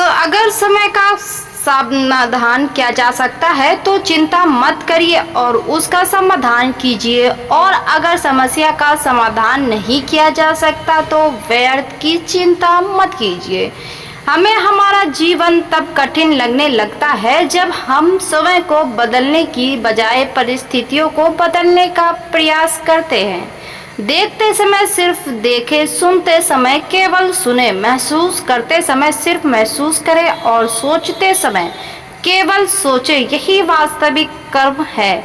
अगर समय का समाधान किया जा सकता है तो चिंता मत करिए और उसका समाधान कीजिए, और अगर समस्या का समाधान नहीं किया जा सकता तो व्यर्थ की चिंता मत कीजिए। हमें हमारा जीवन तब कठिन लगने लगता है जब हम समय को बदलने की बजाय परिस्थितियों को बदलने का प्रयास करते हैं। देखते समय सिर्फ देखें, सुनते समय केवल सुने, महसूस करते समय सिर्फ महसूस करें और सोचते समय केवल सोचें। यही वास्तविक कर्म है।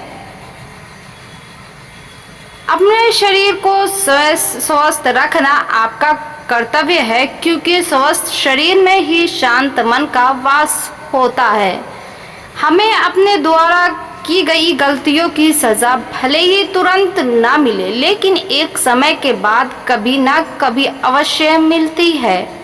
अपने शरीर को स्वस्थ रखना आपका कर्तव्य है, क्योंकि स्वस्थ शरीर में ही शांत मन का वास होता है। हमें अपने द्वारा की गई गलतियों की सजा भले ही तुरंत ना मिले, लेकिन एक समय के बाद कभी ना कभी अवश्य मिलती है।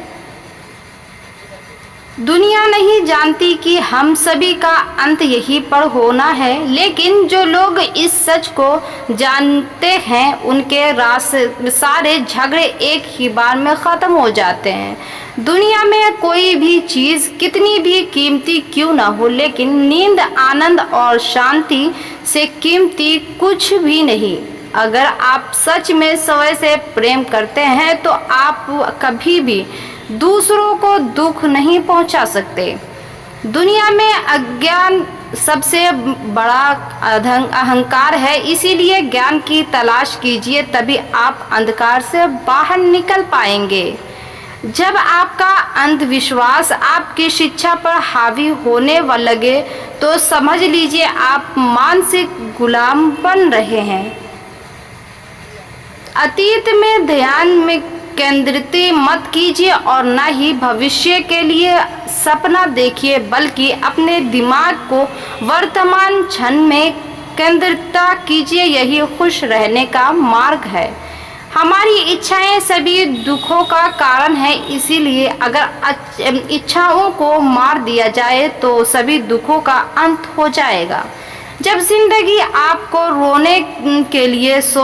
दुनिया नहीं जानती कि हम सभी का अंत यहीं पर होना है, लेकिन जो लोग इस सच को जानते हैं उनके सारे झगड़े एक ही बार में ख़त्म हो जाते हैं। दुनिया में कोई भी चीज़ कितनी भी कीमती क्यों ना हो, लेकिन नींद, आनंद और शांति से कीमती कुछ भी नहीं। अगर आप सच में स्वयं से प्रेम करते हैं तो आप कभी भी दूसरों को दुख नहीं पहुंचा सकते। दुनिया में अज्ञान सबसे बड़ा अहंकार है, इसीलिए ज्ञान की तलाश कीजिए, तभी आप अंधकार से बाहर निकल पाएंगे। जब आपका अंधविश्वास आपकी शिक्षा पर हावी होने लगे तो समझ लीजिए आप मानसिक गुलाम बन रहे हैं। अतीत में ध्यान में केंद्रित मत कीजिए और न ही भविष्य के लिए सपना देखिए, बल्कि अपने दिमाग को वर्तमान क्षण में केंद्रित कीजिए। यही खुश रहने का मार्ग है। हमारी इच्छाएं सभी दुखों का कारण है, इसीलिए अगर इच्छाओं को मार दिया जाए तो सभी दुखों का अंत हो जाएगा। जब जिंदगी आपको रोने के लिए 100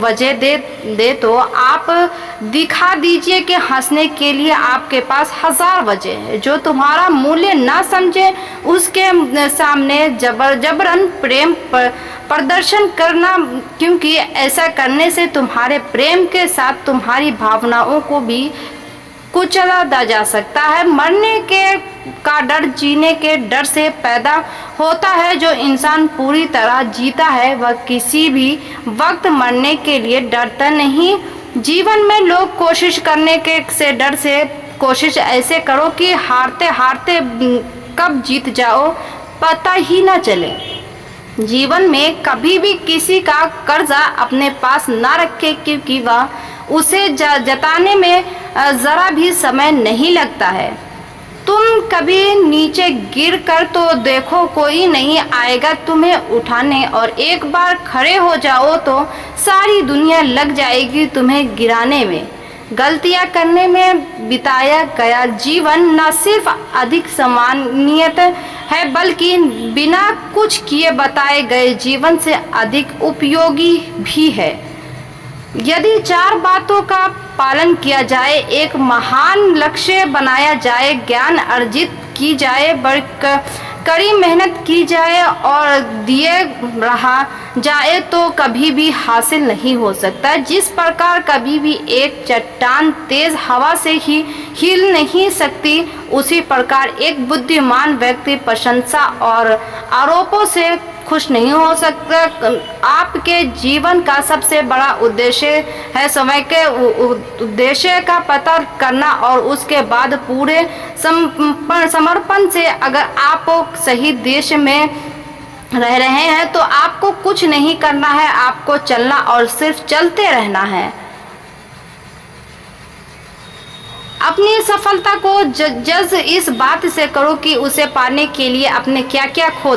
वजह दे तो आप दिखा दीजिए कि हंसने के लिए आपके पास 1000 वजह है। जो तुम्हारा मूल्य ना समझे उसके सामने जबरन प्रेम प्रदर्शन करना, क्योंकि ऐसा करने से तुम्हारे प्रेम के साथ तुम्हारी भावनाओं को भी कुचला जा सकता है। मरने का डर जीने के डर से पैदा होता है। जो इंसान पूरी तरह जीता है वह किसी भी वक्त मरने के लिए डरता नहीं। जीवन में लोग कोशिश करने के से डर से कोशिश ऐसे करो कि हारते हारते कब जीत जाओ पता ही ना चले। जीवन में कभी भी किसी का कर्जा अपने पास ना रखें, क्योंकि वह उसे जताने में ज़रा भी समय नहीं लगता है। तुम कभी नीचे गिर कर तो देखो, कोई नहीं आएगा तुम्हें उठाने, और एक बार खड़े हो जाओ तो सारी दुनिया लग जाएगी तुम्हें गिराने में। गलतियां करने में बिताया गया जीवन न सिर्फ अधिक सम्मानित है, बल्कि बिना कुछ किए बताए गए जीवन से अधिक उपयोगी भी है। यदि 4 बातों का पालन किया जाए, एक महान लक्ष्य बनाया जाए, ज्ञान अर्जित की जाए, कड़ी मेहनत की जाए और दिए रहा जाए तो कभी भी हासिल नहीं हो सकता। जिस प्रकार कभी भी एक चट्टान तेज हवा से ही हिल नहीं सकती, उसी प्रकार एक बुद्धिमान व्यक्ति प्रशंसा और आरोपों से खुश नहीं हो सकता। आपके जीवन का सबसे बड़ा उद्देश्य है समय के उद्देश्य का पता करना, और उसके बाद पूरे समर्पण से अगर आप सही देश में रह रहे हैं तो आपको कुछ नहीं करना है, आपको चलना और सिर्फ चलते रहना है। अपनी सफलता को जज इस बात से करो कि उसे पाने के लिए आपने क्या क्या खो